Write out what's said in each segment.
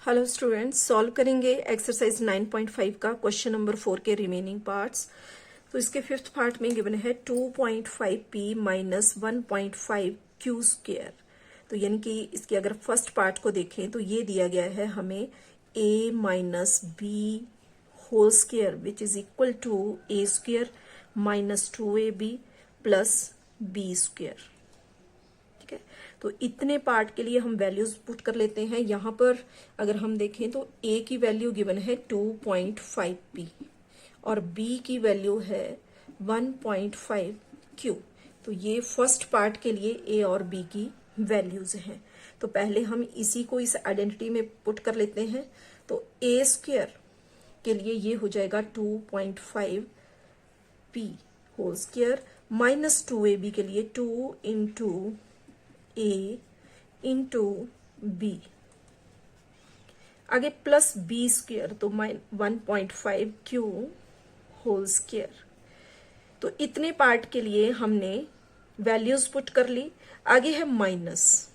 Hello students, solve करेंगे exercise 9.5 का question number 4 के रिमेनिंग पार्ट्स। तो इसके फिफ्थ पार्ट में गिवन है 2.5p माइनस 1.5 क्यू स्क्वेयर। तो यानी कि इसकी अगर फर्स्ट पार्ट को देखें तो ये दिया गया है हमें a minus B whole square which is equal to a square minus 2ab plus b square. ठीक है, तो इतने पार्ट के लिए हम वैल्यूज पुट कर लेते हैं। यहां पर अगर हम देखें तो a की वैल्यू गिवन है 2.5p और b की वैल्यू है 1.5q। तो ये फर्स्ट पार्ट के लिए a और b की वैल्यूज हैं। तो पहले हम इसी को इस आइडेंटिटी में पुट कर लेते हैं। तो a स्क्वेयर के लिए ये हो जाएगा 2.5p whole square minus 2ab के लिए 2 इंटू a इंटू बी, आगे प्लस बी स्क्वेयर तो 1.5 क्यू होल स्क्वेयर। तो इतने पार्ट के लिए हमने वैल्यूज पुट कर ली। आगे है माइनस।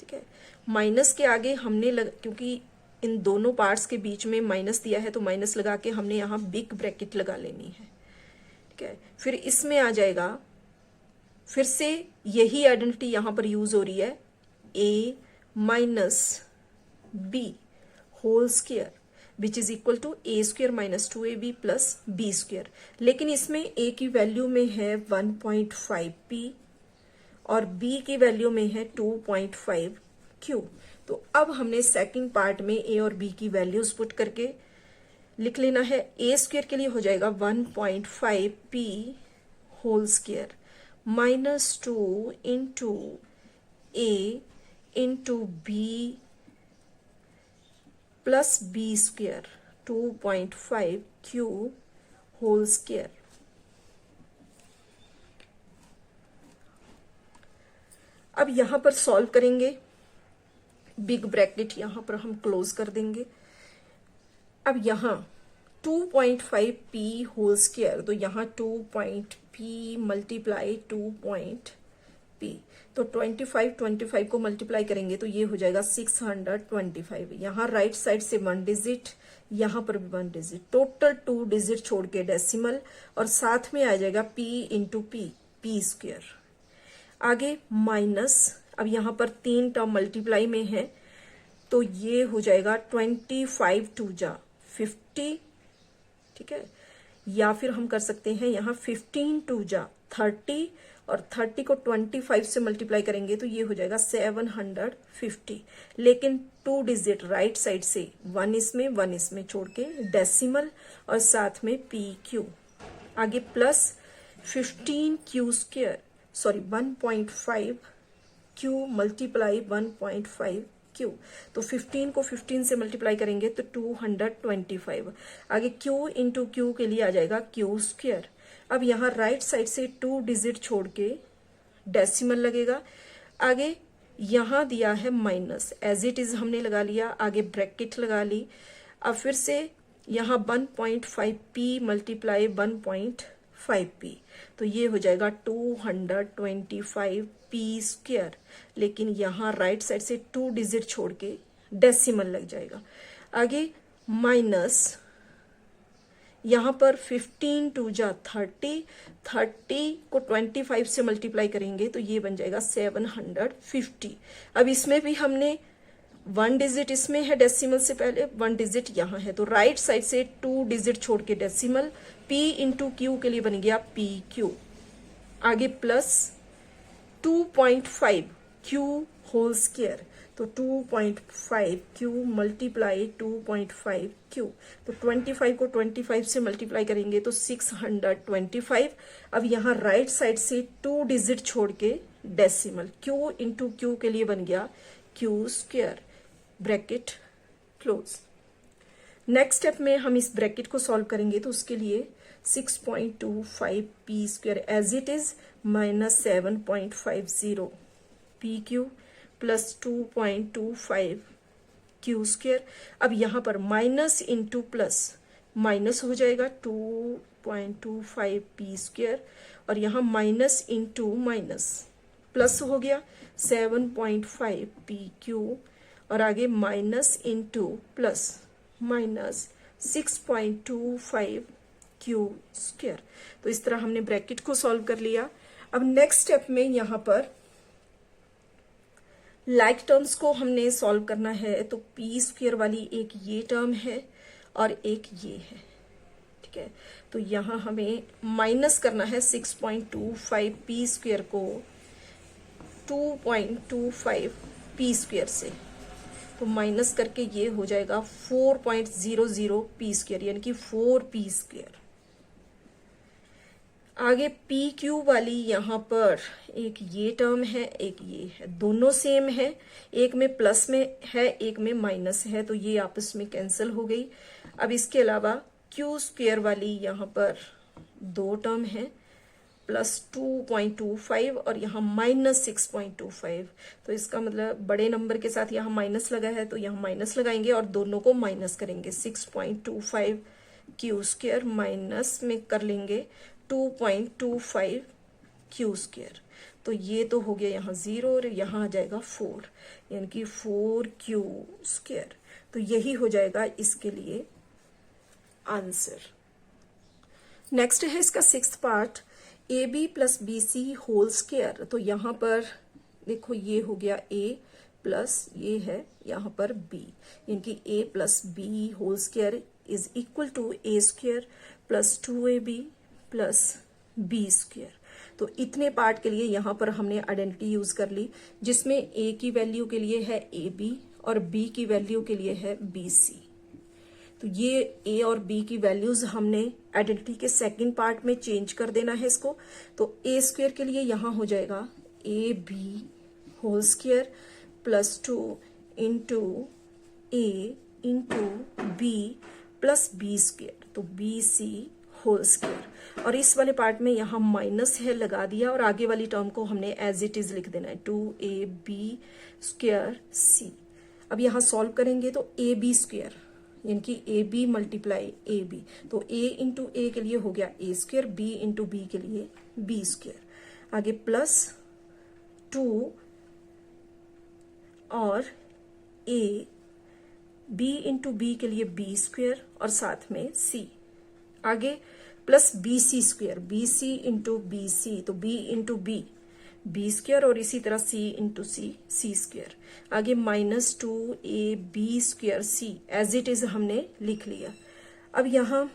ठीक है, माइनस के आगे हमने क्योंकि इन दोनों पार्ट्स के बीच में माइनस दिया है तो माइनस लगा के हमने यहां बिग ब्रैकेट लगा लेनी है। ठीक है, फिर इसमें आ जाएगा, फिर से यही आइडेंटिटी यहां पर यूज हो रही है a minus B whole square which is equal to a square minus 2ab plus b square. लेकिन इसमें a की वैल्यू में है 1.5p और b की वैल्यू में है 2.5q। तो अब हमने सेकंड पार्ट में a और b की वैल्यूज पुट करके लिख लेना है। a स्क्वेयर के लिए हो जाएगा 1.5p whole square minus 2 into a into B plus B square 2.5q whole square. अब यहां पर सॉल्व करेंगे, बिग ब्रैकेट यहां पर हम क्लोज कर देंगे। अब यहां 2.5p होल स्क्वेयर, तो यहां 2.p मल्टीप्लाई 2.p, तो 25 को मल्टीप्लाई करेंगे तो ये हो जाएगा 625। यहां राइट साइड से 1 डिजिट, यहां पर भी 1 डिजिट, टोटल 2 डिजिट छोड़ के डेसिमल और साथ में आ जाएगा p इंटू p स्क्वेयर। आगे माइनस, अब यहां पर 3 टर्म मल्टीप्लाई में है तो ये हो जाएगा 25 टू जा 50। ठीक है, या फिर हम कर सकते हैं यहां 15 टू जा 30 और 30 को 25 से मल्टीप्लाई करेंगे तो ये हो जाएगा 750। लेकिन 2 डिजिट राइट साइड से 1 इसमें छोड़ के डेसिमल और साथ में पी क्यू। आगे plus 15q square, sorry 1.5 q multiply 1.5q, तो 15 को 15 से मल्टीप्लाई करेंगे तो 225। आगे q इंटू क्यू के लिए आ जाएगा q स्क्वेयर। अब यहां राइट साइड से 2 डिजिट छोड़ के डेसिमल लगेगा। आगे यहां दिया है माइनस, एज इट इज हमने लगा लिया, आगे ब्रैकेट लगा ली। अब फिर से यहां 1.5p मल्टीप्लाई 1.5p, तो ये हो जाएगा 225p स्क्वेयर। लेकिन यहां राइट साइड से 2 डिजिट छोड़ के डेसिमल लग जाएगा। आगे माइनस, यहां पर 15 टू जा 30 को 25 से मल्टीप्लाई करेंगे तो ये बन जाएगा 750। अब इसमें भी हमने 1 डिजिट इसमें है डेसिमल से पहले, 1 डिजिट यहां है, तो राइट साइड से 2 डिजिट छोड़ के डेसिमल, p इंटू क्यू के लिए बन गया पी क्यू। आगे प्लस 2.5 क्यू होल स्क्वेयर, तो 2.5 क्यू मल्टीप्लाई 2.5 क्यू, तो 25 को 25 से मल्टीप्लाई करेंगे तो 625। अब यहां राइट साइड से 2 डिजिट छोड़ के डेसिमल, क्यू इंटू क्यू के लिए बन गया Q square, bracket close. Next step में हम इस ब्रैकेट को सॉल्व करेंगे तो उसके लिए 6.25p square as it is minus 7.50 P Q plus 2.25 Q square. अब यहां पर माइनस इंटू प्लस माइनस हो जाएगा 2.25 पी स्क्वेयर और यहां माइनस इंटू माइनस प्लस हो गया 7.5 पी क्यू और आगे minus into plus minus 6.25 Q square. तो इस तरह हमने ब्रैकेट को सॉल्व कर लिया। अब नेक्स्ट स्टेप में यहाँ पर लाइक टर्म्स को हमने सॉल्व करना है। तो पी स्क्वायर वाली एक ये टर्म है और एक ये है, ठीक है। तो यहाँ हमें माइनस करना है 6.25 पी स्क्वायर को 2.25 पी स्क्वायर से। तो माइनस करके ये हो जाएगा 4.00 पी स्क्वायर, यानी कि 4 पी स्क्वायर। आगे पी क्यूब वाली यहाँ पर एक ये टर्म है, एक ये है, दोनों सेम है, एक में प्लस में है, एक में माइनस है, तो ये आपस में कैंसिल हो गई। अब इसके अलावा क्यू स्क्वायर वाली यहाँ पर दो टर्म है, प्लस 2.25 और यहाँ माइनस 6.25। तो इसका मतलब बड़े नंबर के साथ यहाँ माइनस लगा है, तो यहाँ माइनस लगाएंगे और दोनों को माइनस करेंगे। 6.25 क्यू स्क्वायर माइनस में कर लेंगे 2.25 क्यू स्क्वायर। तो ये तो हो गया यहाँ 0 और यहाँ आ जाएगा 4, यानी कि 4 क्यू स्क्वायर। तो यही हो जाएगा इसके लिए आंसर। नेक्स्ट है इसका 6th part, A B plus B C whole square. तो यहाँ पर देखो ये हो गया a प्लस ये है यहाँ पर b, यानी कि a plus B whole square is equal to a square plus 2ab plus B square. तो इतने पार्ट के लिए यहाँ पर हमने आइडेंटिटी यूज कर ली, जिसमें a की वैल्यू के लिए है ab और b की वैल्यू के लिए है bc। तो ये a और b की वैल्यूज हमने आइडेंटिटी के सेकंड पार्ट में चेंज कर देना है इसको। तो a स्क्वायर के लिए यहाँ हो जाएगा ab whole square plus 2 into a into b plus B square, तो bc होल स्क्वायर। और इस वाले पार्ट में यहाँ माइनस है लगा दिया और आगे वाली टर्म को हमने एज इट इज लिख देना है 2ab स्क्वायर c। अब यहाँ सॉल्व करेंगे तो ab स्क्वायर यानी कि ab मल्टीप्लाई ab, तो a इंटू ए के लिए हो गया a square, b into B के लिए b स्क्वायर, आगे प्लस 2 और a b इंटू बी के लिए b स्क्वायर और साथ में c, आगे plus B C square, B C into B C, तो b into B B square और इसी तरह c इंटू सी स्क्वायर, आगे minus 2ab square c as it is हमने लिख लिया। अब यहाँ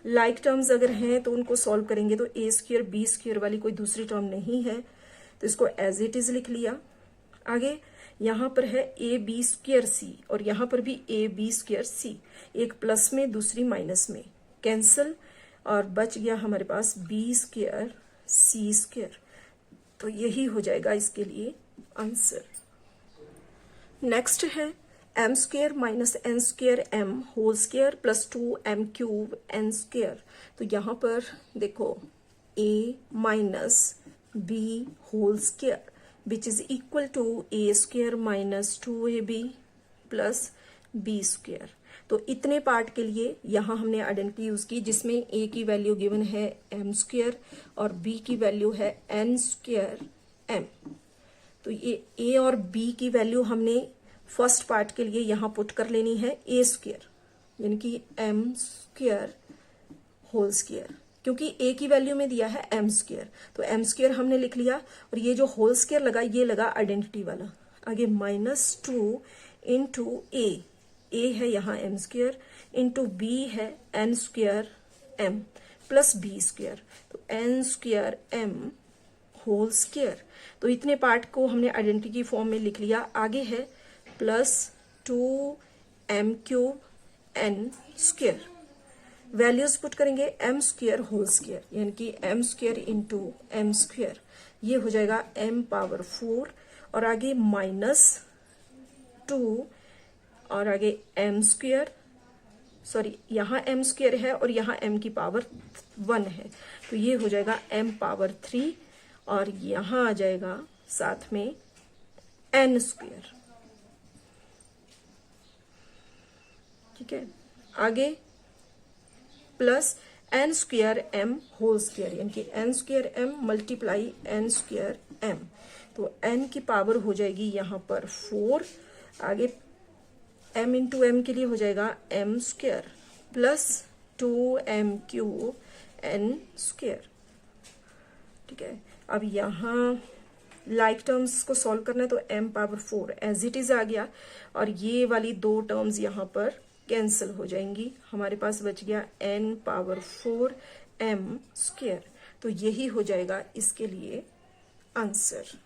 लाइक टर्म्स अगर हैं तो उनको सॉल्व करेंगे तो a स्क्वायर बी स्क्वायर वाली कोई दूसरी टर्म नहीं है, तो इसको एज इट इज लिख लिया। आगे यहाँ पर है ए बी स्क्वायर सी और यहाँ पर भी ए बी स्क्वायर सी, एक प्लस में दूसरी माइनस में, कैंसिल और बच गया हमारे पास बी स्क्वायर सी स्क्वायर। तो यही हो जाएगा इसके लिए आंसर। नेक्स्ट है M square minus N square M whole square plus 2m cube N square. तो यहाँ पर देखो a minus B whole square which is equal to a square minus 2ab plus B square. तो इतने part के लिए यहाँ हमने आइडेंटिटी यूज की, जिसमें a की वैल्यू गिवन है m स्क्वायर और b की वैल्यू है n स्क्वायर m। तो ये a और b की वैल्यू हमने फर्स्ट पार्ट के लिए यहाँ पुट कर लेनी है a स्क्वायर यानी कि m स्क्वायर होल स्क्वायर, क्योंकि a की वैल्यू में दिया है m स्क्वायर, तो m स्क्वायर हमने लिख लिया और ये जो होल स्क्वायर लगा ये लगा आइडेंटिटी वाला। आगे माइनस 2 इंटू a है यहाँ m स्क्वायर इंटू b है n square m plus b square, तो n square m whole square. तो इतने पार्ट को हमने आइडेंटिटी की फॉर्म में लिख लिया। आगे है plus 2m cube n square, values put करेंगे m स्क्वायर होल स्क्वायर यानी कि m square into m square, ये हो जाएगा m पावर 4 और आगे माइनस 2 और आगे m स्क्वायर, सॉरी यहाँ m स्क्वायर है और यहाँ m की पावर 1 है, तो ये हो जाएगा m पावर 3 और यहाँ आ जाएगा साथ में n स्क्वायर। ठीक है, आगे plus n square m whole square यानी कि n square m multiply n square m, तो n की पावर हो जाएगी यहाँ पर 4, आगे m इंटू एम के लिए हो जाएगा m square plus 2m³ n square. ठीक है, अब यहाँ लाइक टर्म्स को सॉल्व करना है तो m power 4 as it is आ गया, और ये वाली दो टर्म्स यहाँ पर कैंसिल हो जाएंगी, हमारे पास बच गया n पावर 4 m स्क्वायर। तो यही हो जाएगा इसके लिए आंसर।